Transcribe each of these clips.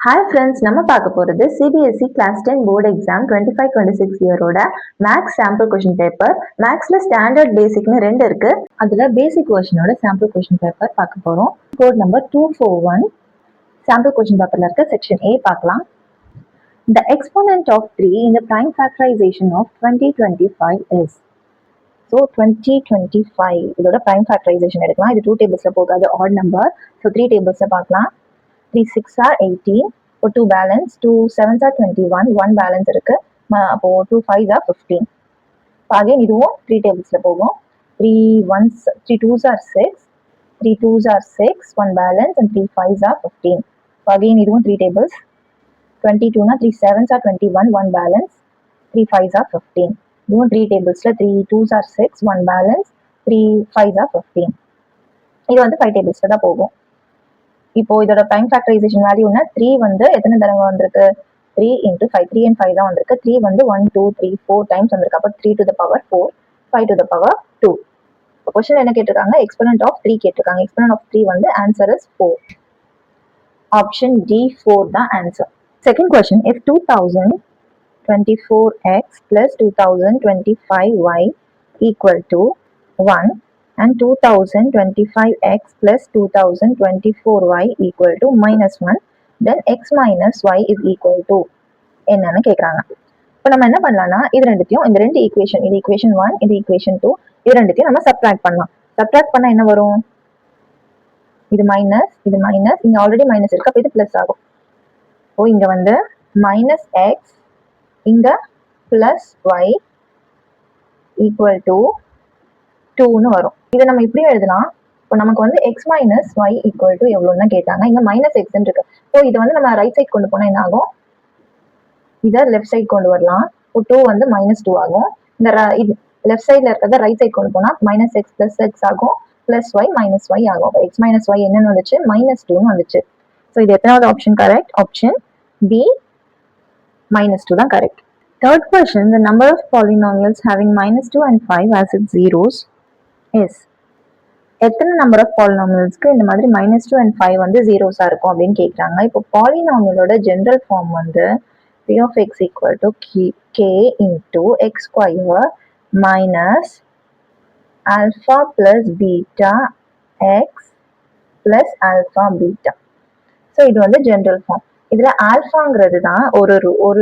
Hi friends, நம்ம பார்க்க போகிறது சிபிஎஸ்சி கிளாஸ் 10 போர்டு எக்ஸாம் 25-26 இயரோட மேக்ஸ் சாம்பிள் கொஷின் பேப்பர். மேக்ஸில் ஸ்டாண்டர்ட் பேசிக்னு 2 இருக்கு. அதில் பேசிக் வெர்ஷனோட சாம்பிள் கொஷின் பேப்பர் பார்க்க போகிறோம். கோட் நம்பர் 241 சாம்பிள் கொஷின் பேப்பரில் இருக்க செக்ஷன் A பார்க்கலாம். The exponent of 3 in the prime factorization of 2025 is. So 2025 இதோட prime factorization எடுக்கலாம். இது 2 டேபிள்ஸில் போகாது, ஆட் நம்பர். ஸோ 3 டேபிள்ஸில் பார்க்கலாம். 3 6 are 18, for 2 balance, 2 7s are 21, 1 balance இருக்கு. அப்போ 2 5s are 15. again இதுவும் 3 tablesல போகும். 3 1s 3 2s are 6, 3 2s are 6, 1 balance and 3 5s are 15. again இதுவும் 3 tables. 22 na 3 7s are 21, 1 balance, 3 5s are 15. இதுவும் 3 tablesல 3 2s are 6, 1 balance, 3 5s are 15. இது வந்து 5 tablesல தான் போகும். இப்போ இதோட ப்ரைம் ஃபேக்டரைசேஷன் வேல்யூனா 3 வந்து எத்தனை தடவை வந்திருக்கு? 3 into 5, 3 and 5 தான் வந்திருக்கு. 3 வந்து 1 2 3 4 டைம்ஸ் வந்திருக்கு. அப்போ 3 to the power 4, 5 to the power 2. இப்போ क्वेश्चन என்ன கேட்டிருக்காங்க? எக்ஸ்போனன்ட் ஆஃப் 3 கேட்டிருக்காங்க. எக்ஸ்போனன்ட் ஆஃப் 3 வந்து ஆன்சர் இஸ் 4. ஆப்ஷன் D 4 தான் answer. Second question, if 2024x plus 2025y equal to 1 and 2025x plus 2024y equal to -1, then x minus y is equal to என்னன்னு கேட்குறாங்க. இப்போ நம்ம என்ன பண்ணலாம்னா, இது ரெண்டுத்தையும், இந்த ரெண்டு ஈக்குவேஷன், இது ஈக்குவேஷன் 1, இது ஈக்குவேஷன் 2, இது ரெண்டுத்தையும் நம்ம சப்ட்ராக்ட் பண்ணலாம். சப்ட்ராக்ட் பண்ணால் என்ன வரும்? இது மைனஸ், இது மைனஸ், இங்கே ஆல்ரெடி மைனஸ் இருக்கு, அப்போ இது ப்ளஸ் ஆகும். ஓ, இங்கே வந்து மைனஸ் எக்ஸ், இங்கே ப்ளஸ் ஒய் ஈக்குவல் டு 2ன்னு வரும். இதை நம்ம இப்படி எழுதலாம். இப்போ நமக்கு வந்து x minus y equal to எவ்வளோன்னு தான் கேட்டாங்க. இங்கே மைனஸ் எக்ஸ்ன்னு இருக்கு. ஸோ இதை வந்து நம்ம ரைட் சைட் கொண்டு போனால் என்ன ஆகும்? இதை லெஃப்ட் சைட் கொண்டு வரலாம். இப்போ 2 வந்து -2 ஆகும். இந்த லெஃப்ட் சைடில் இருக்கிறத ரைட் சைட் கொண்டு போனால் மைனஸ் எக்ஸ் ப்ளஸ் எக்ஸ் ஆகும், ப்ளஸ் ஒய் மைனஸ் ஒய் ஆகும். எக்ஸ் மைனஸ் ஒய் என்னன்னு வந்துச்சு? -2ன்னு வந்துச்சு. ஸோ இது எத்தனாவது ஆப்ஷன் கரெக்ட்? ஆப்ஷன் பி -2 தான் correct. Third question, the number of polynomials having -2 and 5 as its zeros is. எத்தனை நம்பர் ஆஃப் பாலினாமியல்ஸ்க்கு இந்த மாதிரி -2 and 5 வந்து ஜீரோஸாக இருக்கும் அப்படின்னு கேட்குறாங்க. இப்போ பாலினாமியலோட ஜென்ரல் ஃபார்ம் வந்து p of x equal to k into x square minus alpha plus beta x plus alpha beta. So இது வந்து ஜென்ரல் ஃபார்ம். இதில் ஆல்ஃபாங்கிறது தான் ஒரு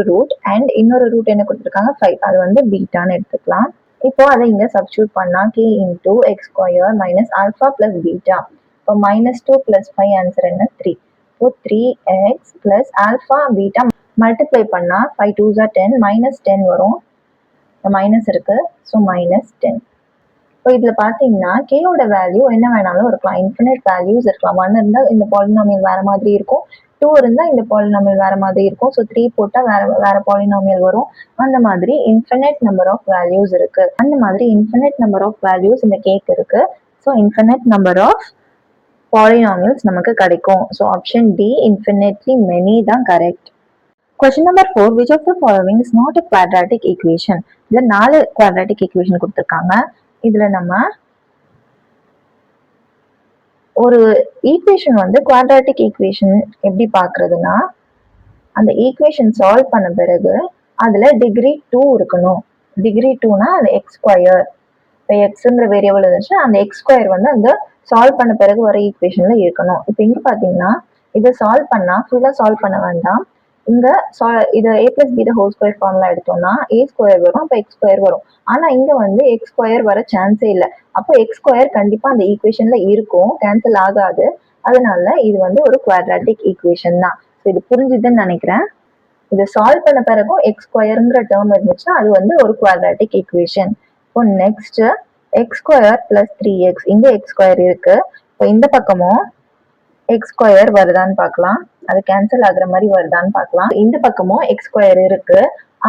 ரூட் அண்ட் இன்னொரு ரூட் என்ன கொடுத்துருக்காங்க? 5. அது வந்து பீட்டான்னு எடுத்துக்கலாம். இப்போ அதை இங்கே சப்ஸ்டியூட் பண்ணால் k into x square minus alpha plus beta. இப்போ -2 plus 5 ஆன்சர் என்ன? 3. இப்போ 3x plus alpha beta multiply பண்ணால் 5 2s are 10, -10 வரும். மைனஸ் இருக்கு, ஸோ -10. இப்போ இதில் பார்த்தீங்கன்னா கேயோட வேல்யூ என்ன வேணாலும் இருக்கலாம். இன்ஃபினிட் வேல்யூஸ் இருக்கலாம். 1 இருந்தால் இந்த பாலினாமியல் வேற மாதிரி இருக்கும், 2 இருந்தால் இந்த பாலினாமியல் வேற மாதிரி இருக்கும். ஸோ 3 போட்டால் வேற பாலினாமியல் வரும். அந்த மாதிரி இன்ஃபினிட் நம்பர் ஆஃப் வேல்யூஸ் இருக்கு. அந்த மாதிரி இன்ஃபினிட் நம்பர் ஆஃப் வேல்யூஸ் இந்த கேக் இருக்கு. So infinite number of polynomials நமக்கு கிடைக்கும். So option D infinitely many தான் correct. Question number 4, which of the following is not a quadratic equation? இதில் 4 quadratic equation கொடுத்துருக்காங்க. இதில் நம்ம ஒரு ஈக்குவேஷன் வந்து குவாட்ராட்டிக் ஈக்குவேஷன் எப்படி பார்க்கறதுனா, அந்த ஈக்குவேஷன் சால்வ் பண்ண பிறகு அதில் டிகிரி 2 இருக்கணும். டிகிரி 2னா அது எக்ஸ் ஸ்கொயர். இப்போ எக்ஸுங்கிற வேரியபிள் இருந்துச்சு, அந்த எக்ஸ் ஸ்கொயர் வந்து அந்த சால்வ் பண்ண பிறகு வர ஈக்குவேஷன்ல இருக்கணும். இப்போ இங்கே பார்த்தீங்கன்னா இதை சால்வ் பண்ணால் ஃபுல்லாக சால்வ் பண்ண வேண்டாம். இங்க இதை a plus b the whole square formula எடுத்தோம்னா a ஸ்கொயர் வரும், அப்போ எக்ஸ் ஸ்கொயர் வரும். ஆனா இங்க வந்து எக்ஸ் ஸ்கொயர் வர சான்ஸே இல்லை. அப்போ எக்ஸ் ஸ்கொயர் கண்டிப்பா அந்த ஈக்குவேஷன்ல இருக்கும், கேன்சல் ஆகாது. அதனால இது வந்து ஒரு குவாட்ராட்டிக் ஈக்குவேஷன் தான். இது புரிஞ்சுதுன்னு நினைக்கிறேன். இதை சால்வ் பண்ண பிறகும் எக்ஸ் ஸ்கொயருங்கிற டேர்ம் இருந்துச்சுன்னா அது வந்து ஒரு குவாட்ராட்டிக் ஈக்குவேஷன். இப்போ next X square plus 3x, இங்க எக்ஸ் ஸ்கொயர் இருக்கு. இப்போ இந்த பக்கமும் எக்ஸ் ஸ்கொயர் வருதான்னு பார்க்கலாம், அது கேன்சல் ஆகுற மாதிரி வருதான்னு பார்க்கலாம். இந்த பக்கமும் எக்ஸ் ஸ்கொயர் இருக்கு,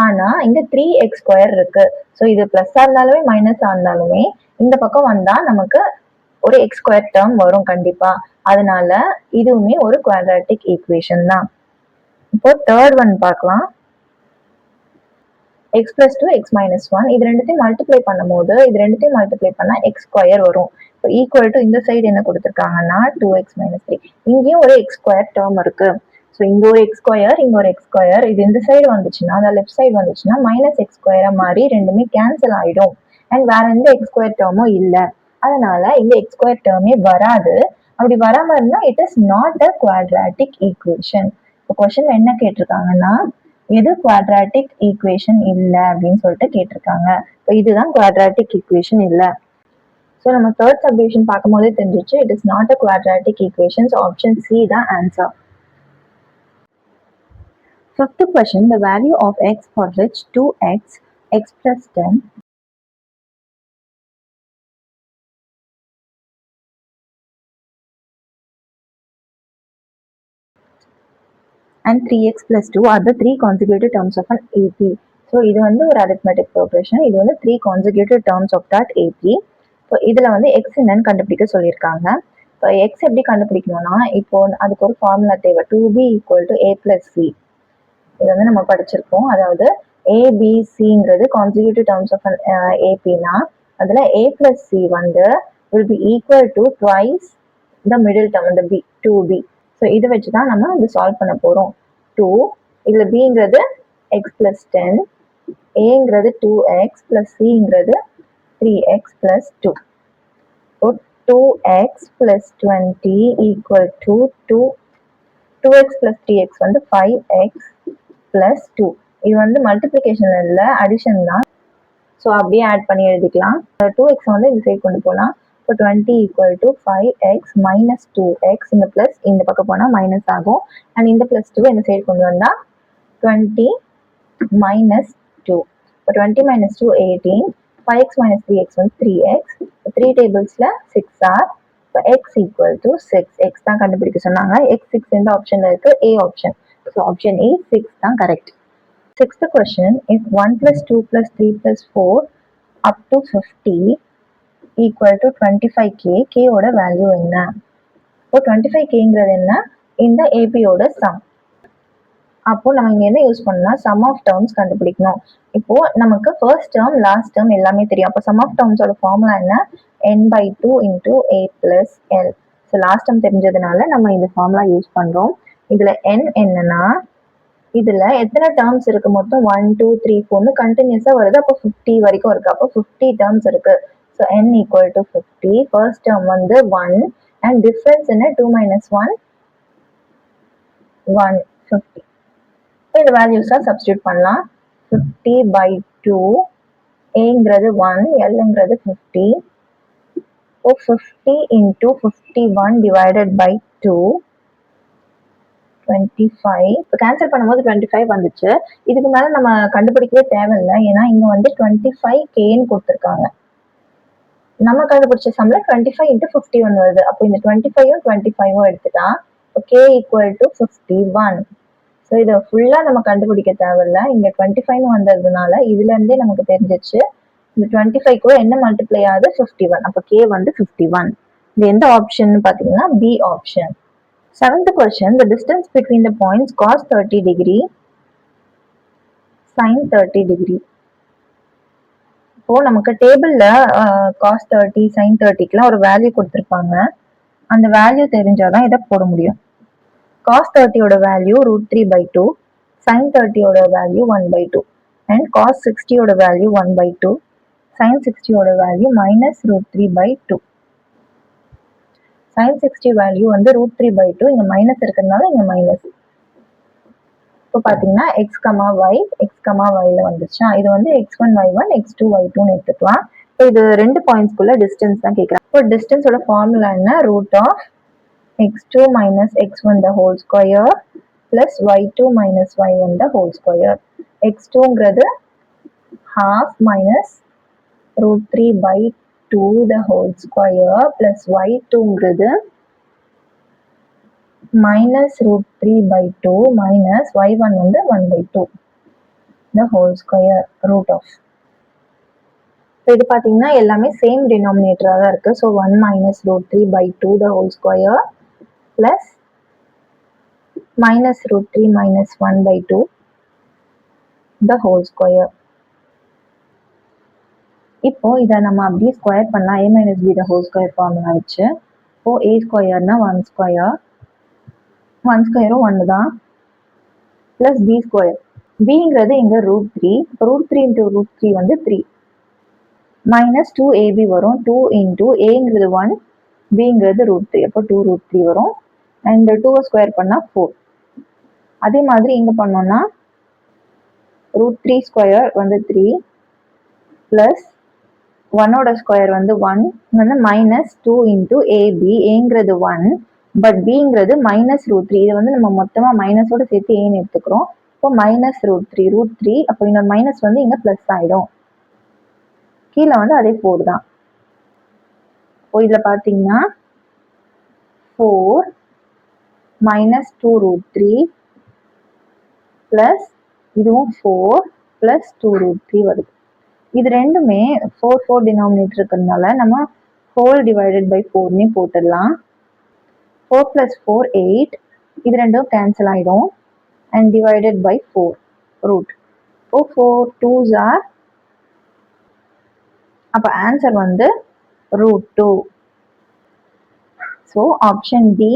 ஆனா இங்க 3x ஸ்கொயர் இருக்கு. ஸோ இது பிளஸ்ஸா இருந்தாலுமே மைனஸா இருந்தாலுமே இந்த பக்கம் வந்தா நமக்கு ஒரு எக்ஸ் ஸ்கொயர் டேர்ம் வரும் கண்டிப்பா. அதனால இதுவுமே ஒரு குவாட்ராட்டிக் ஈக்குவேஷன் தான். இப்போ தேர்ட் ஒன் பார்க்கலாம். x plus 2 x minus 1 இது ரெண்டுத்தையும் மல்டிப்ளை பண்ணும்போது இது ரெண்டுத்தையும் மல்டிப்ளை பண்ணா எக்ஸ் ஸ்கொயர் வரும். இப்போ ஈக்குவல் டு இந்த சைடு என்ன கொடுத்துருக்காங்கன்னா 2x minus 3. இங்கேயும் ஒரு எக்ஸ் ஸ்கொயர் டேர்ம் இருக்கு. ஸோ இங்கே ஒரு எக்ஸ் ஸ்கொயர் இங்கே ஒரு எக்ஸ் ஸ்கொயர், இது இந்த சைடு வந்துச்சுன்னா அதாவது லெஃப்ட் சைடு வந்துச்சுன்னா மைனஸ் எக்ஸ் ஸ்கொயராக மாறி ரெண்டுமே கேன்சல் ஆகிடும். அண்ட் வேற எந்த எக்ஸ் ஸ்கொயர் டேர்மும் இல்லை, அதனால இந்த எக்ஸ் ஸ்கொயர் டேர்மே வராது. அப்படி வராமல் இருந்தால் it is not a quadratic equation. இப்போ கொஸ்டின் என்ன கேட்டிருக்காங்கன்னா எது குவாட்ராட்டிக் ஈக்குவேஷன் இல்லை அப்படின்னு சொல்லிட்டு கேட்டிருக்காங்க. இப்போ இதுதான் குவாட்ராட்டிக் ஈக்குவேஷன் இல்லை. ஸோ நம்ம தேர்ட் சப்டிவிஷன் பார்க்கும்போதே தெரிஞ்சிச்சு it is not a quadratic equation. So option C தான் answer. Fifth question, the value of x for which 2x, x plus 10, and 3x plus 2 are the three consecutive terms of an AP. So இது வந்து ஒரு arithmetic progression. இது வந்து 3 consecutive terms of that AP. So இதில் வந்து X என்னன்னு கண்டுபிடிக்க சொல்லியிருக்காங்க. இப்போ எக்ஸ் எப்படி கண்டுபிடிக்கணும்னா இப்போ அதுக்கு ஒரு ஃபார்முலா தேவை. 2b equal to a plus c. இது வந்து நம்ம படிச்சிருக்கோம். அதாவது ஏபிசிங்கிறது கான்சிக்யூட்டிவ் டேர்ம்ஸ் ஆஃப் ஏபினா அதில் a plus c வந்து will be equal to twice the middle term, இந்த b 2b. ஸோ இதை வச்சு தான் நம்ம இது சால்வ் பண்ண போகிறோம். 2 இதில் பிங்கிறது எக்ஸ் ப்ளஸ் 10, ஏங்கிறது 2x ப்ளஸ் சிங்கிறது 3x plus 2. So 2x plus 20 equal to 2x plus 3x வந்து 5x ப்ளஸ் 2. இது வந்து மல்டிப்ளிகேஷன் இல்லை, அடிஷன் தான். ஸோ அப்படியே ஆட் பண்ணி எழுதிக்கலாம். 2x வந்து இந்த சைடு கொண்டு போகலாம். So 20 equal to 5x minus 2x, இந்த ப்ளஸ் இந்த பக்கம் போனால் மைனஸ் ஆகும். அண்ட் இந்த ப்ளஸ் 2 இந்த சைடு கொண்டு வந்தால் 20 மைனஸ் 2. இப்போ 20 மைனஸ் 2 18, 5x மைனஸ் 3x வந்து 3x. 3 டேபிள்ஸில் 6 ஆர். இப்போ எக்ஸ் ஈக்குவல் டு 6. எக்ஸ் தான் கண்டுபிடிக்க சொன்னாங்க. எக்ஸ் 6 எந்த ஆப்ஷனில் இருக்குது? A option. So option A 6 தான் correct. Sixth question, if 1 plus 2 plus 3 plus 4 up to 50 equal to 25k, k ஓட வேல்யூ என்ன? இப்போ 25kங்கிறது என்ன? இந்த ஏபியோட சம். அப்போ நம்ம இங்கே என்ன யூஸ் பண்ணலாம்? சம் ஆஃப் டேர்ம்ஸ் கண்டுபிடிக்கணும். இப்போ நமக்கு ஃபர்ஸ்ட் டேர்ம் லாஸ்ட் டேர்ம் எல்லாமே தெரியும். அப்போ சம் ஆஃப் டேர்ம்ஸோட ஃபார்முலா என்ன? n/2 into a plus L. So last term தெரிஞ்சதுனால நம்ம இந்த ஃபார்முலா யூஸ் பண்ணுறோம். இதில் n என்னன்னா இதில் எத்தனை டேர்ம்ஸ் இருக்கு? மொத்தம் 1 2 3 4 கண்டினியூஸாக வருது. அப்போ 50 வரைக்கும் இருக்கு. அப்போ 50 டேர்ம்ஸ் இருக்கு. So n equal to 50. First term வந்து 1 அண்ட் டிஃபரன்ஸ் என்ன? 2 மைனஸ் 1 1 50. இந்த வேல்யூஸாக சப்ஸ்டியூட் பண்ணலாம். 50/2, ஏங்கிறது 1, எல்ங்கிறது 50. இப்போ 50 இன்டூ 51 டிவைடட் பை 2 25. இப்போ கேன்சல் பண்ணும்போது 25 வந்துச்சு. இதுக்கு மேலே நம்ம கண்டுபிடிக்கவே தேவையில்லை, ஏன்னா இங்கே வந்து 25kன்னு கொடுத்துருக்காங்க. நம்ம கண்டுபிடிச்ச சம்ல 25 இன்ட்டு 51 வருது. அப்போ இந்த 25ம் 25ம் எடுத்துட்டா k ஈக்குவல் டு 51. ஸோ இதை ஃபுல்லாக நம்ம கண்டுபிடிக்க தேவையில்லை, இங்கே 25 வந்ததுனால இதுலேருந்தே நமக்கு தெரிஞ்சிச்சு இந்த 25 கூட என்ன மல்டிப்ளை ஆகுது? 51. அப்போ k வந்து 51. இது எந்த ஆப்ஷன் பார்த்தீங்கன்னா B option. Seventh question, the distance between the points cos 30 degree, sin 30 degree. இப்போ நமக்கு டேபிளில் காஸ் 30 சைன் 30க்குலாம் ஒரு வேல்யூ கொடுத்துருப்பாங்க. அந்த வேல்யூ தெரிஞ்சாதான் இதை போட முடியும். காஸ் 30யோட வேல்யூ √3/2, சைன் 30யோட வேல்யூ 1/2, அண்ட் காஸ் 60யோட வேல்யூ 1/2, சைன் 60யோட வேல்யூ மைனஸ் √3/2. sin 60 வேல்யூ வந்து √3/2, இங்கே மைனஸ் இருக்கிறதுனால இங்கே மைனஸ். இப்போ பார்த்தீங்கன்னா எக்ஸ் கமா ஒய்ல வந்துச்சா, இது வந்து x1 y1 x2 y2ன்னு எடுத்துக்கலாம். இப்போ இது ரெண்டு பாயிண்ட்ஸ்குள்ள டிஸ்டன்ஸ் தான் கேட்குறாங்க. இப்போ டிஸ்டன்ஸோட ஃபார்முலா என்ன? √x2 minus x1 the whole square plus y2 minus y1 the whole square. x2ங்கிறது half minus √3/2 the whole square plus y2ங்கிறது minus √3/2 minus y1 வந்து 1/2 the whole square root of. இது பார்த்தீங்கன்னா எல்லாமே சேம் டினாமினேட்டராக தான் இருக்கு. So 1 minus √3/2 the whole square plus minus √3 minus 1/2 the whole square. இப்போ இதை நம்ம அப்படியே ஸ்கொயர் பண்ணலாம். a minus b the whole square formula வச்சு. இப்போ a ஸ்கொயர்னா 1 ஸ்கொயர் 1 ஸ்கொயரும் 1 தான் ப்ளஸ் பி ஸ்கொயர். பிங்கிறது இங்கே √3, √3 இன்ட்டு √3 வந்து 3 மைனஸ் 2ab வரும். 2 இன்ட்டு ஏங்கிறது 1, பிங்கிறது √3, அப்போ 2√3 வரும். அண்ட் 2 ஸ்கொயர் பண்ணால் 4. அதே மாதிரி இங்கே பண்ணோம்னா √3 ஸ்கொயர் வந்து 3 ப்ளஸ் 1ஓட ஸ்கொயர் வந்து 1 வந்து மைனஸ் 2 இன்ட்டு ஏபி, ஏங்கிறது 1 பட் பிங்கிறது மைனஸ் √3. இது வந்து நம்ம மொத்தமாக மைனஸோட சேர்த்து ஏன்னு எடுத்துக்கிறோம். இப்போ மைனஸ் √3, அப்போ இன்னொரு மைனஸ் வந்து இங்கே ப்ளஸ் ஆகிடும். கீழே வந்து அதே 4 தான். இப்போ இதில் பார்த்தீங்கன்னா 4 மைனஸ் 2√3 ப்ளஸ் இதுவும் 4 ப்ளஸ் 2√3 வருது. இது ரெண்டுமே 4 டினாமினேட்டர் இருக்கிறதுனால நம்ம ஹோல் டிவைடட் பை 4னே போட்டுடலாம். 4 + 4 8, இது ரெண்டும் கேன்சல் ஆகிடும். And divided by 4 root. இப்போ 4 2s ஆர், அப்போ ஆன்சர் வந்து √2. ஸோ ஆப்ஷன் டி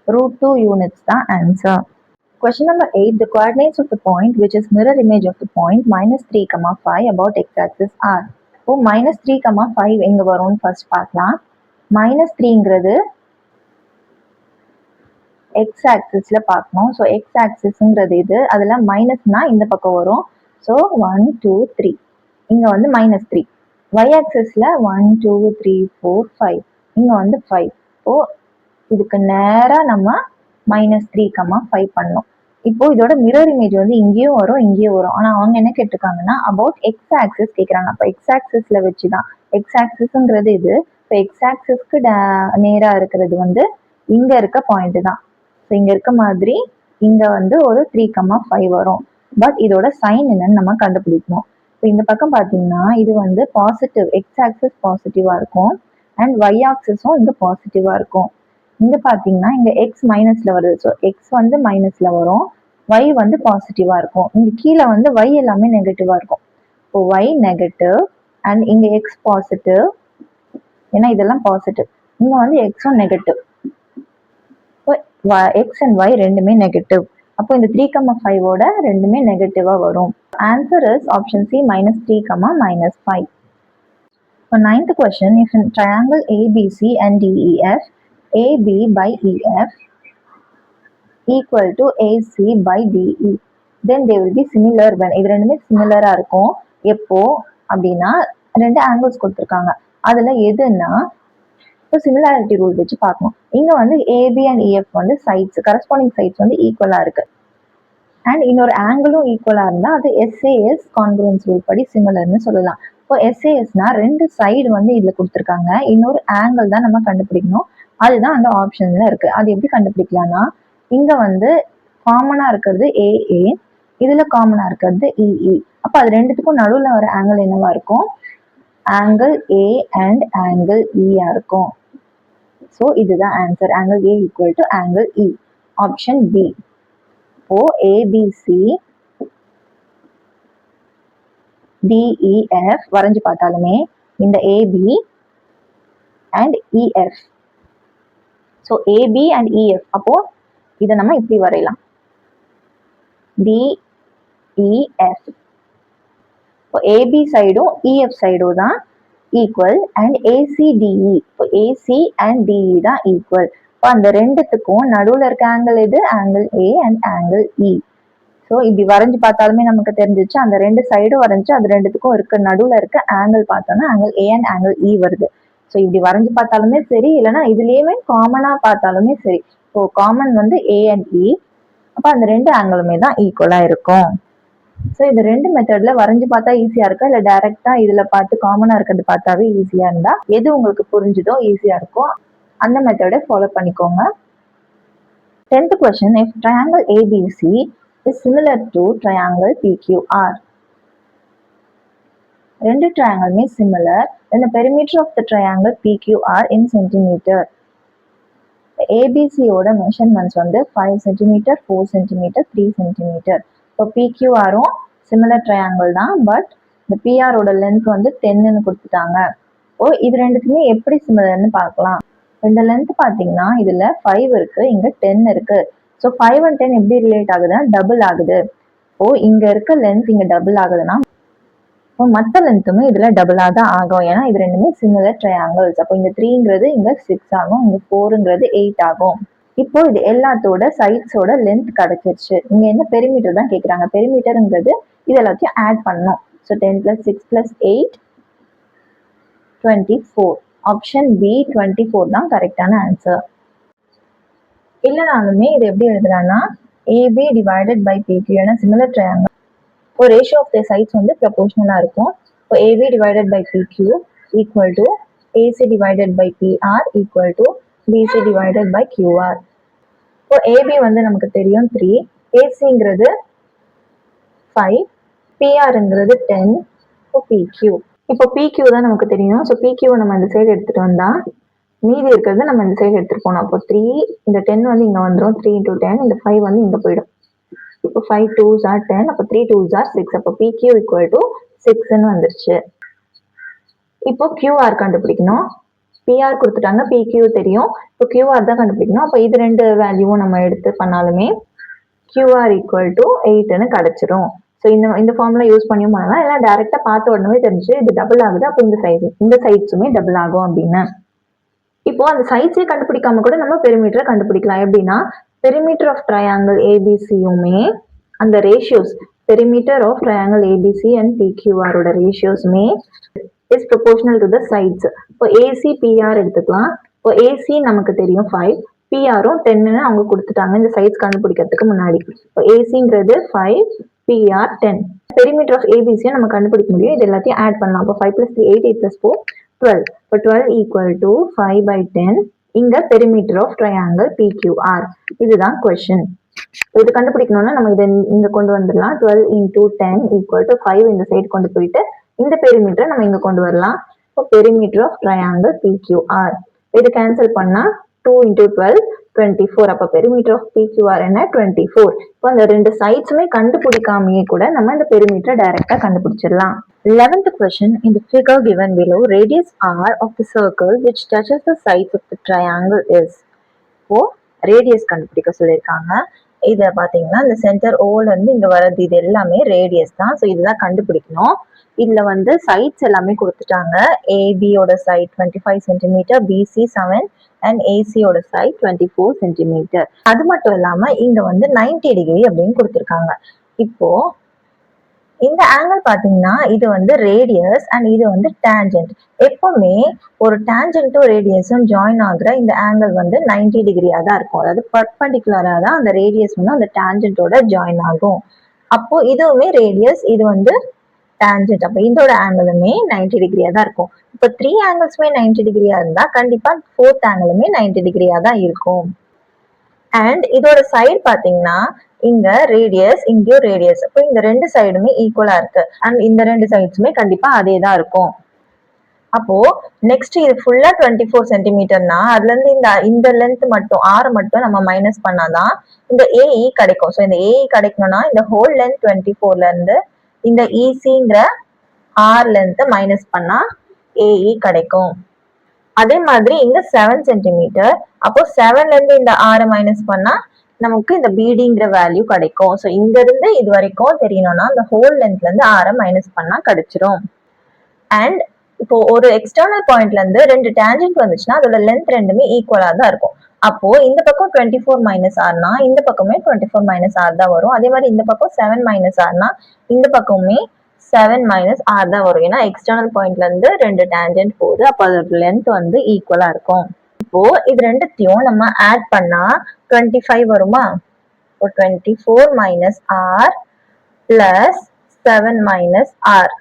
√2 யூனிட்ஸ் தான் answer. Question number 8. The coordinates of the point which is mirror image of the point -3, 5 about x-axis are. இப்போ -3, 5 எங்கே வரும்னு ஃபர்ஸ்ட் பார்க்கலாம். -3ங்கிறது X ஆக்சிஸில் பார்க்கணும். So X ஆக்சிஸ்ங்கிறது இது, அதில் மைனஸ்னா இந்த பக்கம் வரும். ஸோ 1 2 3 இங்கே வந்து -3. ஒய் ஆக்சிஸில் 1 2 3 4 5 இங்கே வந்து 5. ஸோ இதுக்கு நேராக நம்ம -3, 5 பண்ணணும். இப்போ இதோட மிரர் இமேஜ் வந்து இங்கேயும் வரும் இங்கேயும் வரும். ஆனால் அவங்க என்ன கேட்டிருக்காங்கன்னா அபவுட் எக்ஸ் ஆக்சிஸ் கேட்குறாங்க. அப்போ எக்ஸ் ஆக்சிஸில் வச்சு தான், எக்ஸ் ஆக்சிஸுங்கிறது இது. இப்போ எக்ஸ் ஆக்சிஸ்க்கு நேராக இருக்கிறது வந்து இங்கே இருக்க பாயிண்ட் தான். ஸோ இங்கே இருக்க மாதிரி இங்கே வந்து ஒரு 3, 5 வரும். பட் இதோட சைன் என்னன்னு நம்ம கண்டுபிடிக்கணும். இப்போ இந்த பக்கம் பார்த்தீங்கன்னா இது வந்து பாசிட்டிவ், எக்ஸ் ஆக்சிஸ் பாசிட்டிவாக இருக்கும் அண்ட் ஒய் ஆக்சிஸும் இங்கே பாசிட்டிவாக இருக்கும். இங்கே பார்த்தீங்கன்னா இங்கே எக்ஸ் மைனஸில் வருது. ஸோ எக்ஸ் வந்து மைனஸில் வரும், ஒய் வந்து பாசிட்டிவாக இருக்கும். இங்கே கீழே வந்து ஒய் எல்லாமே நெகட்டிவாக இருக்கும். இப்போ ஒய் நெகட்டிவ் அண்ட் இங்கே எக்ஸ் பாசிட்டிவ், ஏன்னா இதெல்லாம் பாசிட்டிவ். இங்கே வந்து எக்ஸும் நெகட்டிவ். இப்போ எக்ஸ் அண்ட் ஒய் ரெண்டுமே நெகட்டிவ். அப்போ இந்த 3, 5ஓட ரெண்டுமே நெகட்டிவாக வரும். Answer is option C -3, -5. இப்போ 9th question. If in triangle ABC and DEF, AB by EF equal to AC by DE, then they will be similar when. இது ரெண்டுமே சிமிலராக இருக்கும். எப்போ அப்படின்னா ரெண்டு ஆங்கிள்ஸ் கொடுத்துருக்காங்க, அதில் எதுன்னா இப்போ சிமிலாரிட்டி ரூல் வச்சு பார்க்கணும். இங்கே வந்து ஏபி அண்ட் இஎஃப் வந்து சைட்ஸ், கரஸ்பாண்டிங் சைட்ஸ் வந்து ஈக்குவலாக இருக்கு. அண்ட் இன்னொரு ஆங்கிளும் ஈக்குவலாக இருந்தால் அது எஸ்ஏஎஸ் கான்குரன்ஸ் ரூல் படி சிமிலர்னு சொல்லலாம். இப்போ எஸ்ஏஎஸ்னா ரெண்டு சைடு வந்து இதில் கொடுத்துருக்காங்க, இன்னொரு ஆங்கிள் தான் நம்ம கண்டுபிடிக்கணும். அதுதான் அந்த ஆப்ஷன்ல இருக்கு. அது எப்படி கண்டுபிடிக்கலாம்னா இங்க வந்து காமனா இருக்கிறது ஏஏ, இதுல காமனா இருக்கிறது இஇ. அப்ப அது ரெண்டுத்துக்கும் நடுவில் வர ஆங்கிள் என்னவா இருக்கும்? ஆங்கிள் ஏ அண்ட் ஆங்கிள் இஆ இருக்கும். ஸோ இதுதான் answer. Angle A equal to angle E, option B. இப்போ ஏபிசி டிஇஎஃப் வரைஞ்சு பார்த்தாலுமே இந்த AB and EF, so AB and EF, அப்போ இதை நம்ம இப்படி வரையலாம், டிஇஎஃப். இப்போ ஏபி சைடும் இஎஃப் சைடும் தான் ஈக்குவல் அண்ட் ஏசிடிஇ, இப்போ ஏசி அண்ட் டிஇ தான் ஈக்குவல். இப்போ அந்த ரெண்டுத்துக்கும் நடுவில் இருக்க ஆங்கிள் எது? Angle A and angle E. So இப்படி வரைஞ்சு பார்த்தாலுமே நமக்கு தெரிஞ்சிச்சு, அந்த ரெண்டு சைடும் வரைஞ்சு அது ரெண்டுத்துக்கும் இருக்க நடுவில் இருக்க ஆங்கிள் பார்த்தோம்னா ஆங்கிள் ஏ அண்ட் ஆங்கிள் இ வருது. ஸோ இப்படி வரைஞ்சு பார்த்தாலுமே சரி, இல்லைன்னா இதுலேயுமே காமனாக பார்த்தாலுமே சரி. ஸோ காமன் வந்து ஏ அண்ட் இ, அப்போ அந்த ரெண்டு ஆங்கிளுமே தான் ஈக்குவலாக இருக்கும். ஸோ இது ரெண்டு மெத்தட்ல வரைஞ்சு பார்த்தா ஈஸியாக இருக்கா, இல்லை டைரக்டா இதில் பார்த்து காமனாக இருக்கிறது பார்த்தாவே ஈஸியாக இருந்தா எது உங்களுக்கு புரிஞ்சுதோ ஈஸியாக இருக்கும் அந்த மெத்தடை ஃபாலோ பண்ணிக்கோங்க. 10th question. If triangle ABC is similar to triangle PQR, ரெண்டு triangleமே similar, then the perimeter of the triangle PQR in centimeter. ABC ஓட மெஷர்மெண்ட்ஸ் வந்து 5 cm, 4 cm, 3 cm. இப்போ PQRம் சிமிலர் ட்ரையாங்கிள் தான், பட் இந்த PR ஓட லென்த் வந்து 10ன்னு கொடுத்துட்டாங்க. ஓ இது ரெண்டுக்குமே எப்படி சிமிலர்னு பார்க்கலாம். இந்த லென்த் பார்த்தீங்கன்னா இதில் 5 இருக்கு, இங்கே 10 இருக்கு. ஸோ 5 and 10 எப்படி ரிலேட் ஆகுதுன்னா டபுள் ஆகுது. இப்போ இங்க இருக்க லென்த் இங்க டபுள் ஆகுதுன்னா இப்போ மற்ற லென்த்துமே இதுல டபுளா தான் ஆகும். ஏன்னா இது ரெண்டுமே சிமிலர் ட்ரையாங்கிள்ஸ். அப்போ இங்க 3ங்கிறது இங்க 6 ஆகும், இங்க 4ங்கிறது 8 ஆகும். இப்போ இது எல்லாத்தோட சைட்ஸோட லென்த் கிடைச்சிருச்சு. இங்க என்ன பெரிமீட்டர் தான் கேக்குறாங்க. பெரிமீட்டர்ங்கிறது இது எல்லாத்தையும் ஆட் பண்ணணும். ஸோ 10 + 6 + 8 24. ஆப்ஷன் பி 24 தான் கரெக்டான ஆன்சர். இல்லைனாலுமே இது எப்படி எழுதலாம்னா ஏபி டிவைடட் பை பிக்யூ, ஏன்னா சிமிலர் ட்ரையாங்கிள் இப்போ ரேஷியோ ஆஃப் த சைட்ஸ் வந்து ப்ரொபோர்ஷனலாக இருக்கும். இப்போ AB divided by PQ equal to AC divided by PR equal to BC divided by QR. இப்போ ஏபி வந்து நமக்கு தெரியும் 3, ஏசிங்கிறது 5, பிஆர்ங்கிறது 10, இப்போ பிக்யூ. இப்போ பிக்யூ தான் நமக்கு தெரியும். ஸோ பிக்யூவை நம்ம இந்த சைடு எடுத்துகிட்டு வந்தால் மீதி இருக்கிறது நம்ம இந்த சைடு எடுத்துகிட்டு போனோம். அப்போ 3, இந்த 10 வந்து இங்கே வந்துடும், 3 × 10, இந்த 5 வந்து இங்கே போயிடும். இப்போ 5 2s are 10, அப்போ 3 2s are 6, அப்போ PQ equal to 6ன்னு வந்துருச்சு. இப்போ QR கண்டுபிடிக்கணும். PR கொடுத்துட்டாங்க, PQ தெரியும், இப்போ QR தான் கண்டுபிடிக்கணும். அப்போ இது ரெண்டு வேல்யூவும் நம்ம எடுத்து பண்ணாலுமே QR equal to 8ன்னு கிடைச்சிரும். ஸோ இந்த ஃபார்முலா யூஸ் பண்ணியும் பண்ணலாம், எல்லாம் டைரெக்டாக பார்த்த உடனே தெரிஞ்சு இது டபுள் ஆகுது, அப்போ இந்த சைட்ஸுமே டபுள் ஆகும் அப்படின்னு. இப்போ அந்த சைட்ஸே கண்டுபிடிக்காம கூட நம்ம பெரிமீட்டரை கண்டுபிடிக்கலாம். எப்படின்னா பெரிமீட்டர் ஆஃப் ட்ரையாங்கிள் ஏபிசியுமே அந்த ratios perimeter of triangle ABC and பிக்யூஆரோட ரேஷியோஸுமே is proportional to the sides. இப்போ ஏசி பிஆர் எடுத்துக்கலாம். இப்போ ஏசி நமக்கு தெரியும் 5, பிஆரும் 10ன்னு அவங்க கொடுத்துட்டாங்க இந்த சைட்ஸ் கண்டுபிடிக்கிறதுக்கு முன்னாடி. இப்போ ஏசிங்கிறது 5, பிஆர் 10. பெரிமீட்டர் ஆஃப் ஏபிசியை நம்ம கண்டுபிடிக்க முடியும். இது எல்லாத்தையும் ஆட் பண்ணலாம். அப்போ 5 + 3 8, 8 + 4 12. இப்போ 12 equal to 5/10. இங்க பெரிமீட்டர் ஆஃப் ட்ரையாங்கிள் பிக்யூஆர். இதுதான் கொஸ்டின். இது கண்டுபிடிக்கணும்னா நம்ம இதை இங்க கொண்டு வந்துடலாம். 12 × 10 equal to 5 இந்த சைடு கொண்டு போயிட்டு இந்த பெரிமீட்டரை நம்ம இங்க கொண்டு வரலாம். இப்போ பெரிமீட்டர் ஆஃப் ட்ரையாங்கிள் பிக்யூஆர் இது கேன்சல் பண்ணா 2 × 12 24. அப்போ பெரிமீட்டர் ஆஃப் பிக்யூஆர் என்ன 24. இப்போ அந்த ரெண்டு சைட்ஸுமே கண்டுபிடிக்காமையே கூட நம்ம இந்த பெரிமீட்டரை டைரக்டா கண்டுபிடிச்சிடலாம். 11th question, in the figure given below, radius r of the circle which touches the sides of the triangle is. இப்போ ரேடியஸ் கண்டுபிடிக்க சொல்லியிருக்காங்க. இதை பார்த்தீங்கன்னா இந்த சென்டர் ஓல இருந்து இங்க வர்றது இது எல்லாமே ரேடியஸ் தான். ஸோ இதுதான் கண்டுபிடிக்கணும். இதுல வந்து சைட்ஸ் எல்லாமே கொடுத்துட்டாங்க. ஏபியோட சைட் 25 சென்டிமீட்டர், பிசி 7 அண்ட் ஏசியோட சைட் 24 சென்டிமீட்டர். அது மட்டும் இல்லாம இங்க வந்து 90 டிகிரி அப்படின்னு கொடுத்துருக்காங்க. இப்போ இந்த ஆங்கிள் பாத்தீங்கன்னா இது வந்து ரேடியஸ் அண்ட் இது வந்து டேஞ்சன்ட். எப்பவுமே ஒரு டேஞ்சன்ட்டும் ரேடியஸும் ஜாயின் ஆகுற இந்த ஆங்கிள் வந்து 90 டிகிரியா தான் இருக்கும். அதாவது பர்பண்டிகுலரா தான் அந்த ரேடியஸ் வந்து அந்த டேஞ்சன்ட்டோட ஜாயின் ஆகும். அப்போ இதுவுமே ரேடியஸ், இது வந்து டேஞ்சன்ட். அப்போ இதோட ஆங்கிளுமே 90 டிகிரியா தான் இருக்கும். இப்போ 3 ஆங்கிள்ஸுமே 90 டிகிரியா இருந்தா கண்டிப்பா 4th ஆங்கிளுமே 90 டிகிரியா தான் இருக்கும். அண்ட் இதோட சைடு பாத்தீங்கன்னா இங்க ரேடியஸ், இங்கேயும் ரேடியஸ். அப்போ இந்த ரெண்டு சைடுமே ஈக்குவலா இருக்கு. அண்ட் இந்த ரெண்டு சைட்ஸுமே கண்டிப்பா அதே தான் இருக்கும். அப்போ நெக்ஸ்ட் இது ஃபுல்லா 24 சென்டிமீட்டர்னா அதுல இருந்து இந்த லென்த் மட்டும் ஆறு மட்டும் நம்ம மைனஸ் பண்ணாதான் இந்த ஏஇ கிடைக்கும். ஸோ இந்த ஏஇ கிடைக்கணும்னா இந்த ஹோல் லென்த் 24ல இருந்து இந்த இசிங்கிற ஆர் லென்த் மைனஸ் பண்ணா ஏஇ கிடைக்கும். அதே மாதிரி இங்க 7 சென்டிமீட்டர். அப்போ 7ல இருந்து இந்த 6 மைனஸ் பண்ணா நமக்கு இந்த பிடிங்கிற வேல்யூ கிடைக்கும். ஸோ இங்க இருந்து இது வரைக்கும் தெரியணும்னா இந்த ஹோல் லென்த்ல இருந்து 6 மைனஸ் பண்ணா கிடைச்சிரும். அண்ட் இப்போ ஒரு எக்ஸ்டர்னல் பாயிண்ட்ல இருந்து ரெண்டு டேஞ்சன்ட் வந்துச்சுன்னா அதோட லென்த் ரெண்டுமே ஈக்குவலா தான் இருக்கும். அப்போ இந்த பக்கம் 24 மைனஸ் ஆர்னா இந்த பக்கமே 24 மைனஸ் ஆர் தான் வரும். அதே மாதிரி இந்த பக்கம் 7 மைனஸ் ஆர்னா இந்த பக்கமே 7 மைனஸ் ஆர் தான் வரும். ஏன்னா எக்ஸ்டர்னல் பாயிண்ட்ல இருந்து ரெண்டு டேஞ்சன்ட் போகுது. அப்போ அதோட லென்த் வந்து ஈக்குவலா இருக்கும். இப்போ இது ரெண்டுத்தையும் நம்ம ஆட் பண்ணா 25 வருமா? இப்போ 24 minus r plus 7 minus r.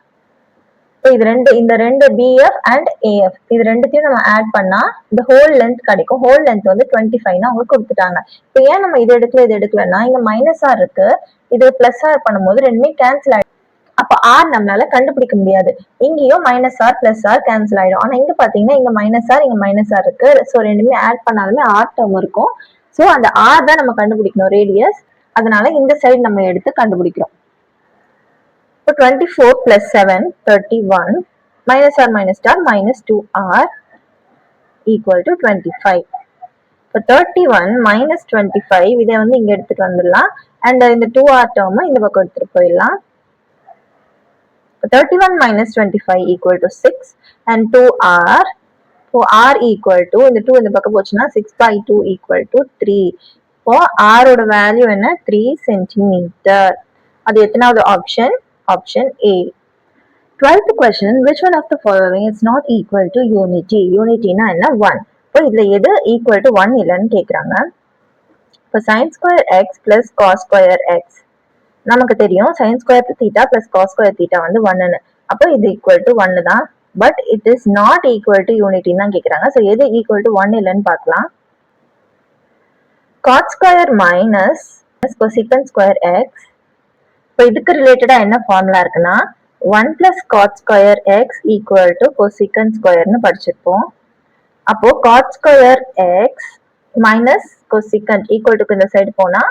இந்த ரெண்டு பிஎஃப் அண்ட் ஏஎஃப் இது ரெண்டுத்தையும் நம்ம ஆட் பண்ணா இந்த ஹோல் லென்த் கிடைக்கும். ஹோல் லென்த் வந்து 25 அவங்க கொடுத்துட்டாங்க. இப்போ ஏன் நம்ம இது எடுக்கலன்னா இங்க மைனஸ் ஆர் இருக்கு, இது பிளஸ் ஆர் பண்ணும்போது ரெண்டுமே கேன்சல் ஆயிடும். அப்ப ஆர் நம்மளால கண்டுபிடிக்க முடியாது. இங்கேயும் minus r plus r cancel ஆயிடும். ஆனா இங்க பாத்தீங்கன்னா இங்க மைனஸ் ஆர், இங்க மைனஸ் ஆர் இருக்கு. ஸோ ரெண்டுமே ஆட் பண்ணாலுமே ஆர் டேர்ம் இருக்கும். ஸோ அந்த ஆர் தான் நம்ம கண்டுபிடிக்கணும், ரேடியஸ். அதனால இந்த சைடு நம்ம எடுத்து கண்டுபிடிக்கிறோம். இப்போ 24 plus 7 31 minus r minus star minus 2r equal to 25. இப்போ 31 minus 25 இதை வந்து இங்க எடுத்துட்டு வந்துடலாம். அண்ட் இந்த 2r டேர்ம் இந்த பக்கம் எடுத்துட்டு போயிடலாம். 31 minus 25 equal to 6 and 2r. இப்போ r equal to இந்த 2 இந்த பக்கம் போச்சுன்னா 6 by 2 equal to 3. இப்போ r ஓட வேல்யூ என்ன 3 சென்டிமீட்டர். அது எத்தனாவது option? Option A. 12th question, which one of the following is not equal to unity? Unityனா என்ன? 1. இப்போ இதுல எது equal to 1 இல்லைன்னு கேக்குறாங்க. இப்போ sin square x plus cos square x நமக்கு தெரியும் sin square theta plus cos square theta வந்து 1ன்னு. அப்போ இது equal to 1 தான். But it is not equal to unity தான் கேக்குறாங்க. ஸோ எது equal to 1 இல்லைன்னு பார்க்கலாம். cot square minus cosecant square x. இப்போ இதுக்கு ரிலேட்டடா என்ன ஃபார்முலா இருக்குன்னா 1 plus cot square x equal to cosecant squareன்னு படிச்சிருப்போம். அப்போ cot square x minus cosecant equal to இந்த சைடு போனா